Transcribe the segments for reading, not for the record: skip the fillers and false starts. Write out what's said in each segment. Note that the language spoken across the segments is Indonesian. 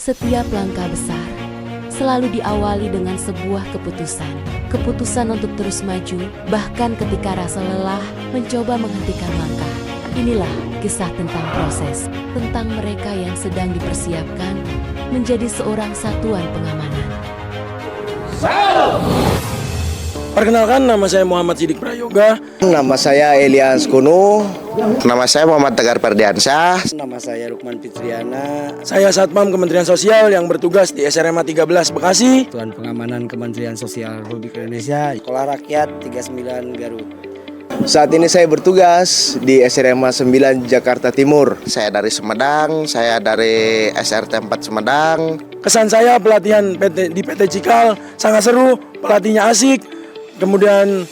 Setiap langkah besar selalu diawali dengan sebuah keputusan. Keputusan untuk terus maju, bahkan ketika rasa lelah mencoba menghentikan langkah. Inilah kisah tentang proses, tentang mereka yang sedang dipersiapkan menjadi seorang satuan pengamanan. Perkenalkan, nama saya Muhammad Siddiq Prayoga. Nama saya Elias Kuno. Nama saya Muhammad Tegar Perdiansyah. Nama saya Lukman Fitriana. Saya Satpam Kementerian Sosial yang bertugas di SRMA 13 Bekasi. Tuan Pengamanan Kementerian Sosial Republik Indonesia, Sekolah Rakyat 39 Garut. Saat ini saya bertugas di SRMA 9 Jakarta Timur. Saya dari Sumedang, saya dari SRT 4 Sumedang. Kesan saya pelatihan di PT Cikal sangat seru, pelatihnya asik. Kemudian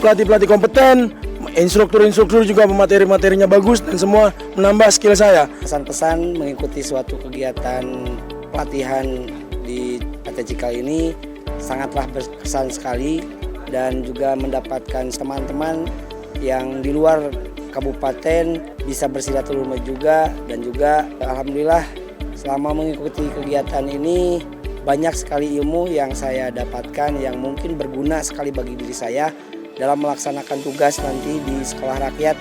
pelatih-pelatih kompeten, instruktur-instruktur juga materi-materinya bagus dan semua menambah skill saya. Pesan-pesan mengikuti suatu kegiatan pelatihan di PT Cikal ini sangatlah berkesan sekali dan juga mendapatkan teman-teman yang di luar kabupaten bisa bersilaturahmi juga, dan juga alhamdulillah selama mengikuti kegiatan ini banyak sekali ilmu yang saya dapatkan yang mungkin berguna sekali bagi diri saya dalam melaksanakan tugas nanti di Sekolah Rakyat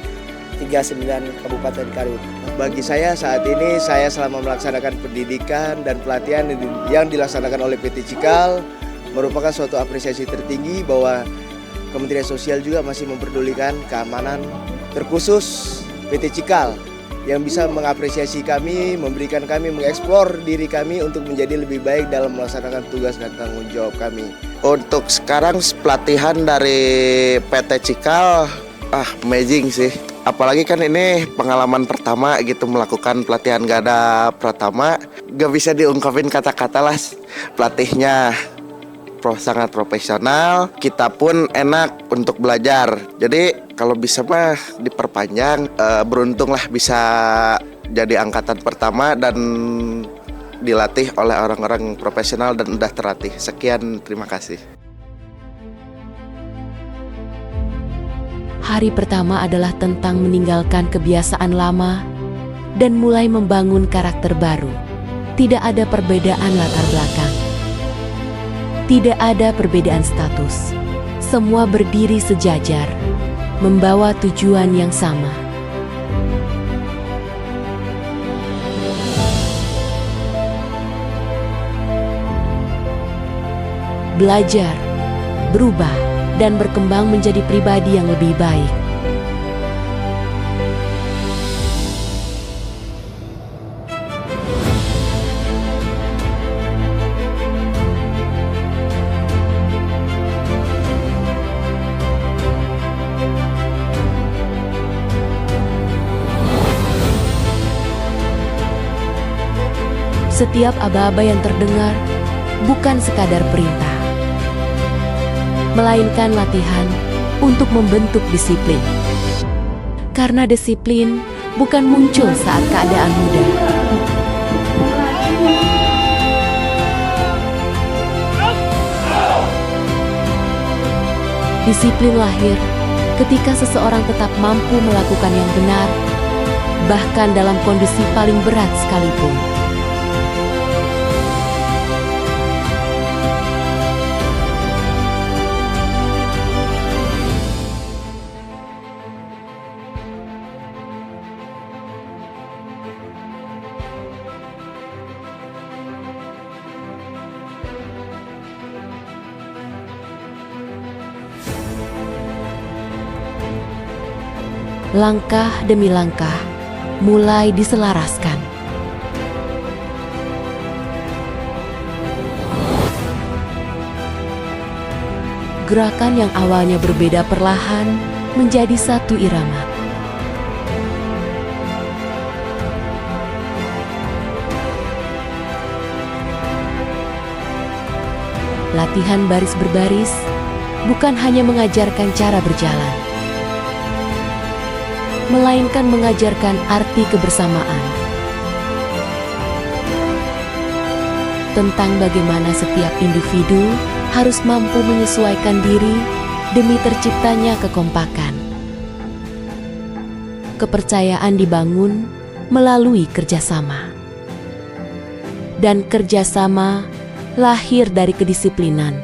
39 Kabupaten Garut. Bagi saya saat ini, saya selama melaksanakan pendidikan dan pelatihan yang dilaksanakan oleh PT Cikal merupakan suatu apresiasi tertinggi bahwa Kementerian Sosial juga masih memperdulikan keamanan, terkhusus PT Cikal yang bisa mengapresiasi kami, memberikan kami mengeksplor diri kami untuk menjadi lebih baik dalam melaksanakan tugas dan tanggung jawab kami. Untuk sekarang pelatihan dari PT Cikal, amazing sih. Apalagi kan ini pengalaman pertama gitu melakukan pelatihan Gada Pratama. Gak bisa diungkapin kata-kata lah, pelatihnya sangat profesional, kita pun enak untuk belajar. Jadi kalau bisa mah diperpanjang, beruntung lah bisa jadi angkatan pertama dan dilatih oleh orang-orang profesional dan udah terlatih. Sekian, terima kasih. Hari pertama adalah tentang meninggalkan kebiasaan lama dan mulai membangun karakter baru. Tidak ada perbedaan latar belakang. Tidak ada perbedaan status. Semua berdiri sejajar, membawa tujuan yang sama. Belajar, berubah, dan berkembang menjadi pribadi yang lebih baik. Setiap aba-aba yang terdengar bukan sekadar perintah, melainkan latihan untuk membentuk disiplin. Karena disiplin bukan muncul saat keadaan mudah. Disiplin lahir ketika seseorang tetap mampu melakukan yang benar, bahkan dalam kondisi paling berat sekalipun. Langkah demi langkah mulai diselaraskan. Gerakan yang awalnya berbeda perlahan menjadi satu irama. Latihan baris berbaris bukan hanya mengajarkan cara berjalan, melainkan mengajarkan arti kebersamaan. Tentang bagaimana setiap individu harus mampu menyesuaikan diri demi terciptanya kekompakan. Kepercayaan dibangun melalui kerjasama. dan kerjasama lahir dari kedisiplinan.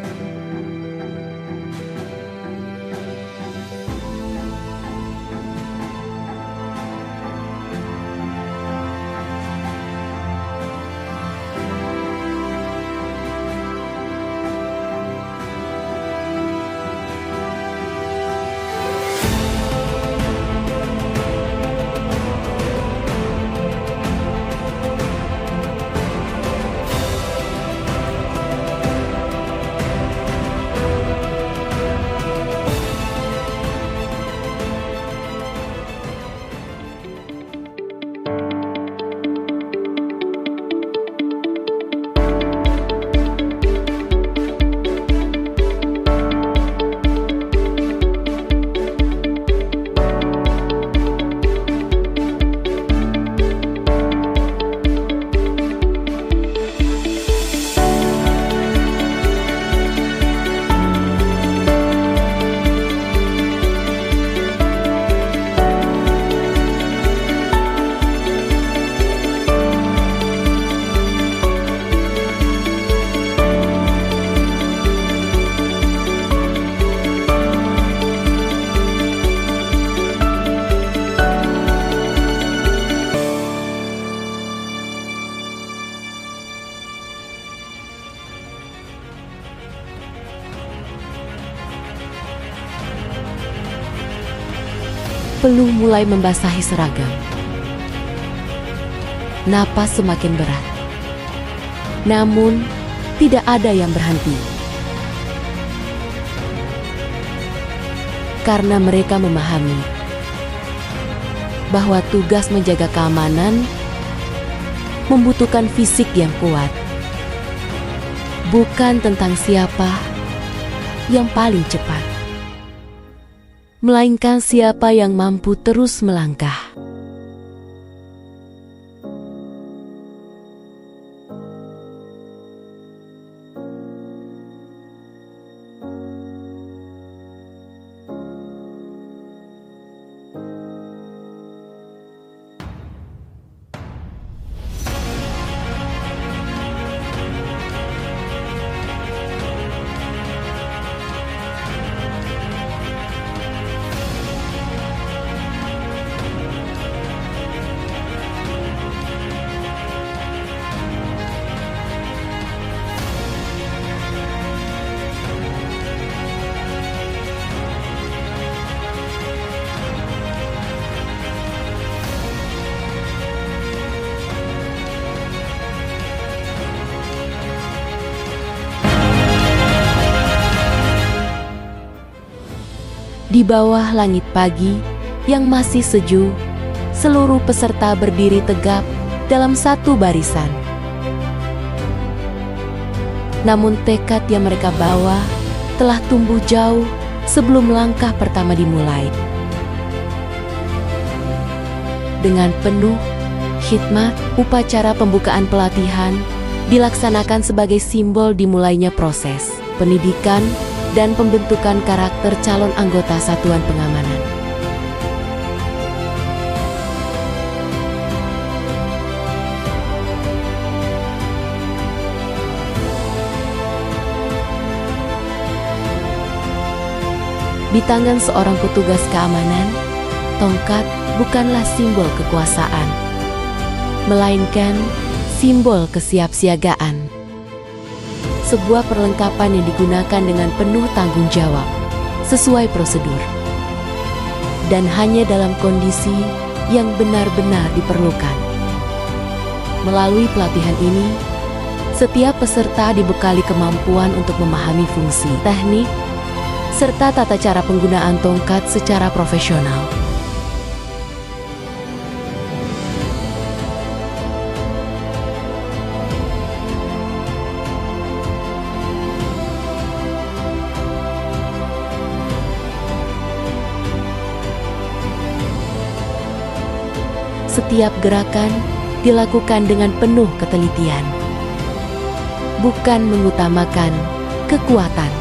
Peluh mulai membasahi seragam. Napas semakin berat. Namun, tidak ada yang berhenti. Karena mereka memahami bahwa tugas menjaga keamanan membutuhkan fisik yang kuat. Bukan tentang siapa yang paling cepat, melainkan siapa yang mampu terus melangkah. Di bawah langit pagi yang masih sejuk, seluruh peserta berdiri tegap dalam satu barisan. Namun tekad yang mereka bawa telah tumbuh jauh sebelum langkah pertama dimulai. Dengan penuh khidmat, upacara pembukaan pelatihan dilaksanakan sebagai simbol dimulainya proses pendidikan dan pembentukan karakter calon anggota satuan pengamanan. Di tangan seorang petugas keamanan, tongkat bukanlah simbol kekuasaan, melainkan simbol kesiapsiagaan. Sebuah perlengkapan yang digunakan dengan penuh tanggung jawab, sesuai prosedur, dan hanya dalam kondisi yang benar-benar diperlukan. Melalui pelatihan ini, setiap peserta dibekali kemampuan untuk memahami fungsi, teknik, serta tata cara penggunaan tongkat secara profesional. Setiap gerakan dilakukan dengan penuh ketelitian, bukan mengutamakan kekuatan.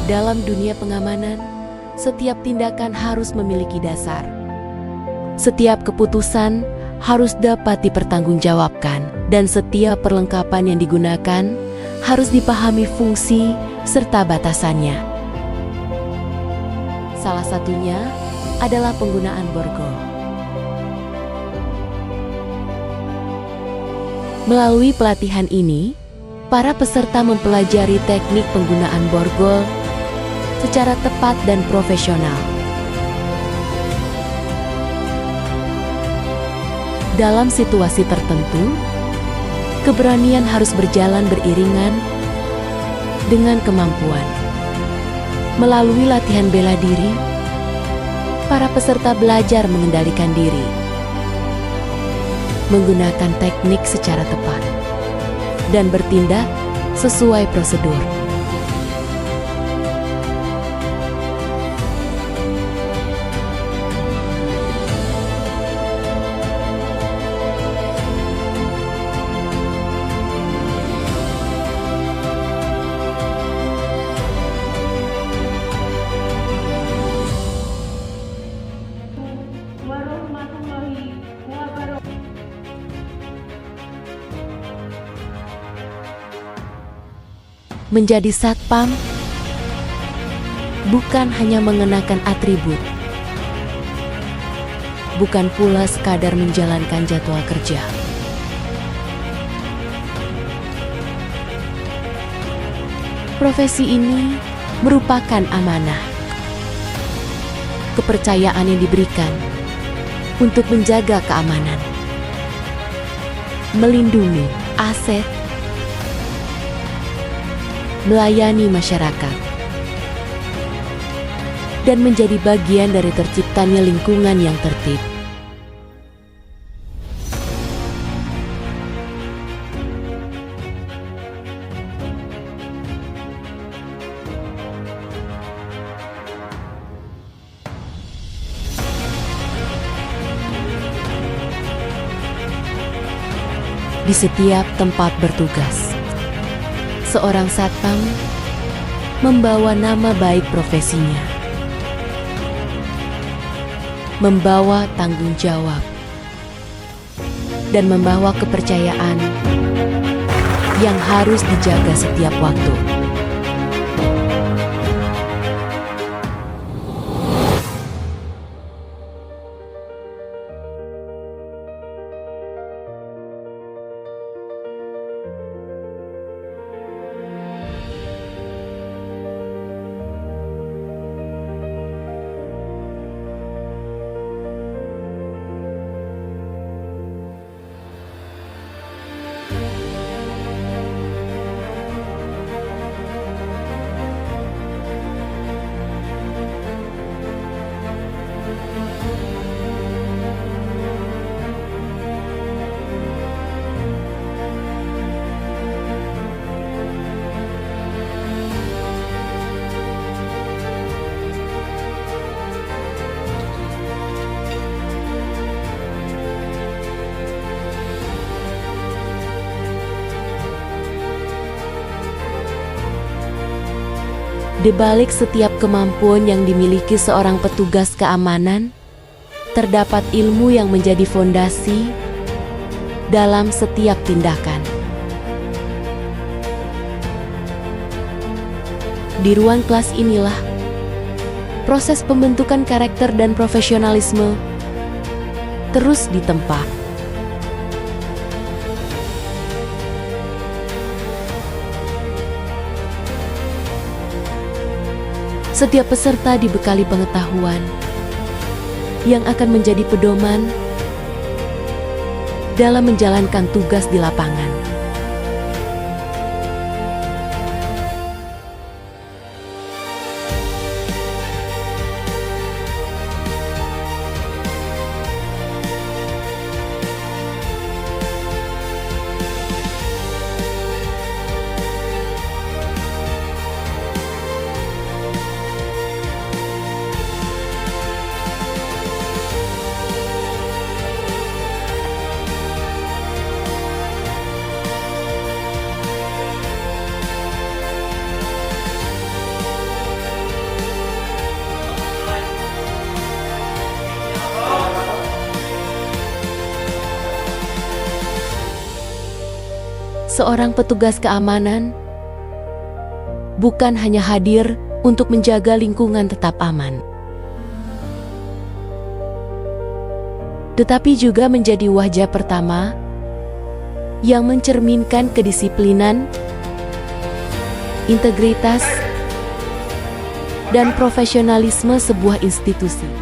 Dalam dunia pengamanan, setiap tindakan harus memiliki dasar. Setiap keputusan harus dapat dipertanggungjawabkan, dan setiap perlengkapan yang digunakan harus dipahami fungsi serta batasannya. Salah satunya adalah penggunaan borgol. Melalui pelatihan ini, para peserta mempelajari teknik penggunaan borgol secara tepat dan profesional. Dalam situasi tertentu, keberanian harus berjalan beriringan dengan kemampuan. Melalui latihan bela diri, para peserta belajar mengendalikan diri, menggunakan teknik secara tepat, dan bertindak sesuai prosedur. Menjadi satpam bukan hanya mengenakan atribut, bukan pula sekadar menjalankan jadwal kerja. Profesi ini merupakan amanah, kepercayaan yang diberikan untuk menjaga keamanan, melindungi aset, melayani masyarakat, dan menjadi bagian dari terciptanya lingkungan yang tertib. Di setiap tempat bertugas, seorang satpam membawa nama baik profesinya, membawa tanggung jawab, dan membawa kepercayaan yang harus dijaga setiap waktu. Di balik setiap kemampuan yang dimiliki seorang petugas keamanan, terdapat ilmu yang menjadi fondasi dalam setiap tindakan. Di ruang kelas inilah proses pembentukan karakter dan profesionalisme terus ditempa. Setiap peserta dibekali pengetahuan yang akan menjadi pedoman dalam menjalankan tugas di lapangan. Seorang petugas keamanan bukan hanya hadir untuk menjaga lingkungan tetap aman, tetapi juga menjadi wajah pertama yang mencerminkan kedisiplinan, integritas, dan profesionalisme sebuah institusi.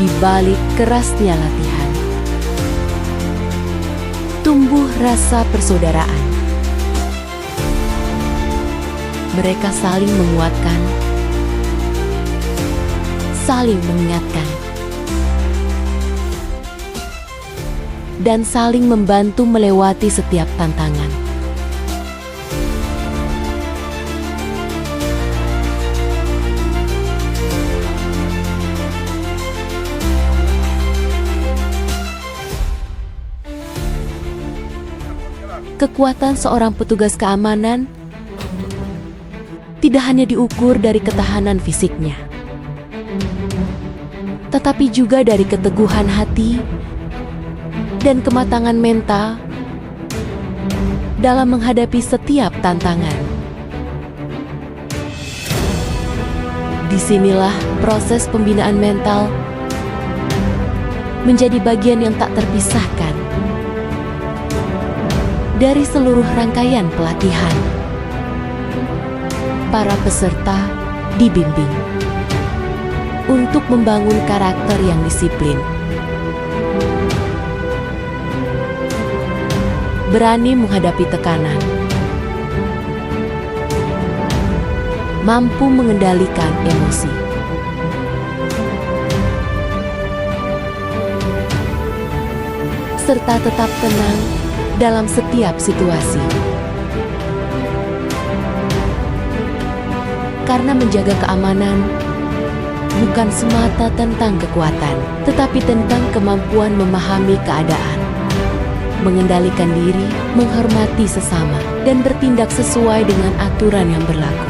Di balik kerasnya latihan, tumbuh rasa persaudaraan. Mereka saling menguatkan, saling mengingatkan, dan saling membantu melewati setiap tantangan. Kekuatan seorang petugas keamanan tidak hanya diukur dari ketahanan fisiknya, tetapi juga dari keteguhan hati dan kematangan mental dalam menghadapi setiap tantangan. Disinilah proses pembinaan mental menjadi bagian yang tak terpisahkan dari seluruh rangkaian pelatihan. Para peserta dibimbing untuk membangun karakter yang disiplin, berani menghadapi tekanan, mampu mengendalikan emosi, serta tetap tenang dalam setiap situasi. Karena menjaga keamanan bukan semata tentang kekuatan, tetapi tentang kemampuan memahami keadaan, mengendalikan diri, menghormati sesama, dan bertindak sesuai dengan aturan yang berlaku.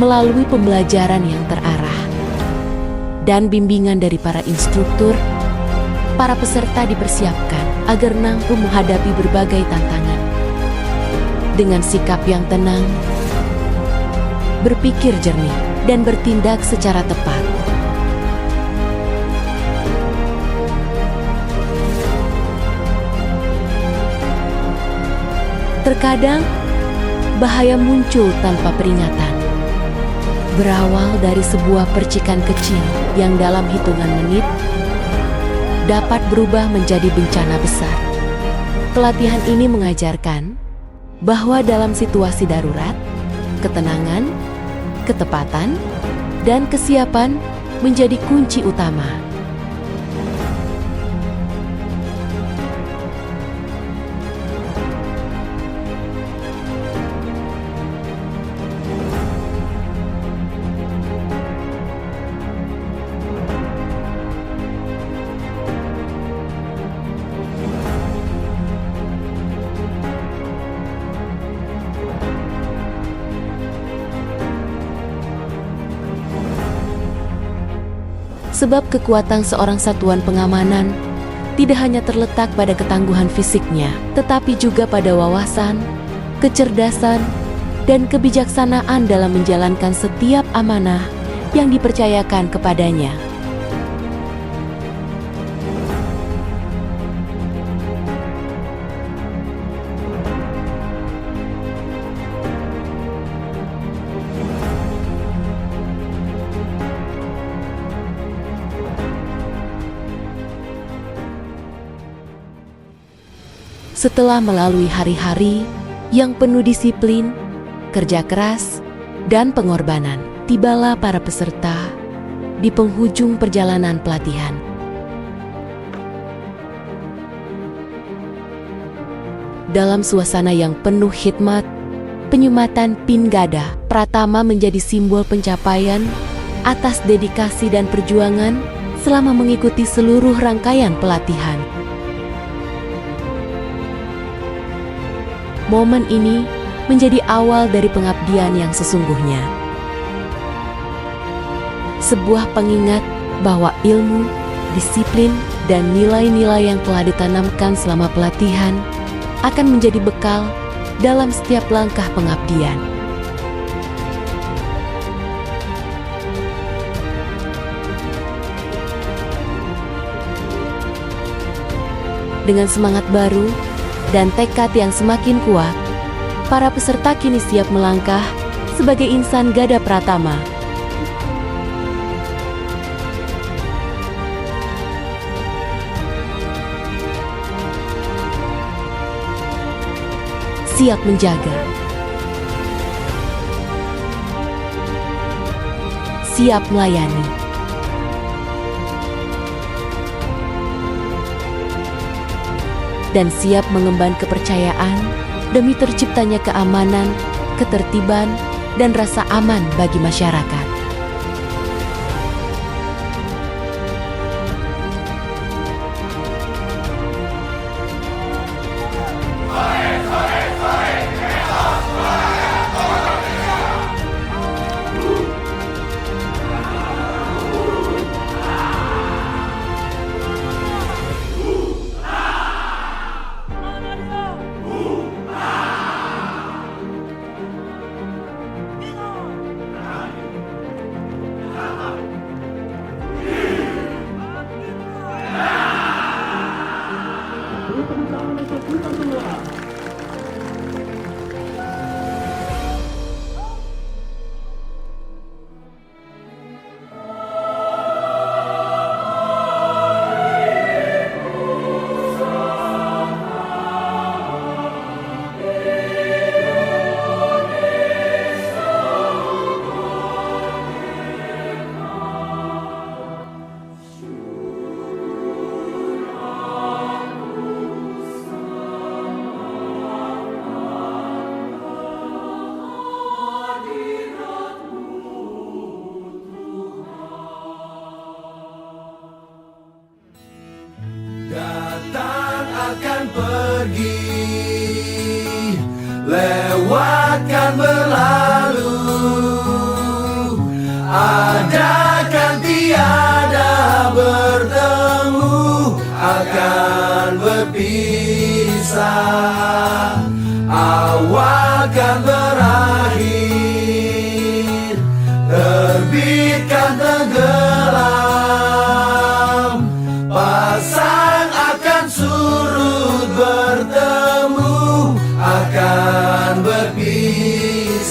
Melalui pembelajaran yang terarah dan bimbingan dari para instruktur, para peserta dipersiapkan agar mampu menghadapi berbagai tantangan. Dengan sikap yang tenang, berpikir jernih, dan bertindak secara tepat. Terkadang, bahaya muncul tanpa peringatan. Berawal dari sebuah percikan kecil yang dalam hitungan menit dapat berubah menjadi bencana besar. Pelatihan ini mengajarkan bahwa dalam situasi darurat, ketenangan, ketepatan, dan kesiapan menjadi kunci utama. Sebab kekuatan seorang satuan pengamanan tidak hanya terletak pada ketangguhan fisiknya, tetapi juga pada wawasan, kecerdasan, dan kebijaksanaan dalam menjalankan setiap amanah yang dipercayakan kepadanya. Setelah melalui hari-hari yang penuh disiplin, kerja keras, dan pengorbanan, tibalah para peserta di penghujung perjalanan pelatihan. Dalam suasana yang penuh hikmat, penyematan Pin Gada Pratama menjadi simbol pencapaian atas dedikasi dan perjuangan selama mengikuti seluruh rangkaian pelatihan. Momen ini menjadi awal dari pengabdian yang sesungguhnya. Sebuah pengingat bahwa ilmu, disiplin, dan nilai-nilai yang telah ditanamkan selama pelatihan akan menjadi bekal dalam setiap langkah pengabdian. Dengan semangat baru dan tekad yang semakin kuat, para peserta kini siap melangkah sebagai insan Gada Pratama. Siap menjaga, siap melayani, dan siap mengemban kepercayaan demi terciptanya keamanan, ketertiban, dan rasa aman bagi masyarakat. Datang akan pergi, lewatkan berlalu, ada kan tiada bertemu, akan berpisah, awal kan berakhir, terbitkan tenggelam, pasang akan surut, bertemu akan berpisah.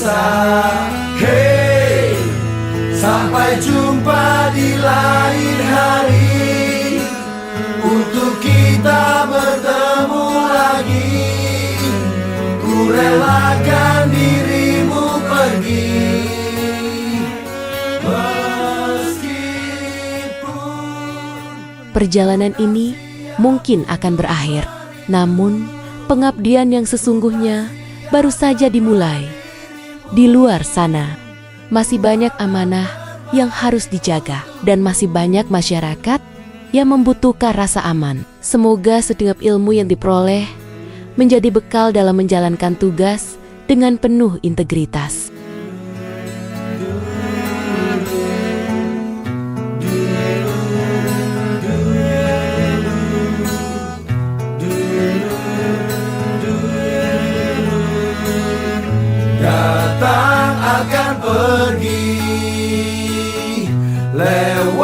Hey, sampai jumpa di lain hari, untuk kita bertemu lagi. Ku relakan dirimu pergi, meskipun Perjalanan ini mungkin akan berakhir, namun pengabdian yang sesungguhnya baru saja dimulai. Di luar sana, masih banyak amanah yang harus dijaga dan masih banyak masyarakat yang membutuhkan rasa aman. Semoga setiap ilmu yang diperoleh menjadi bekal dalam menjalankan tugas dengan penuh integritas. datang akan pergi, lewat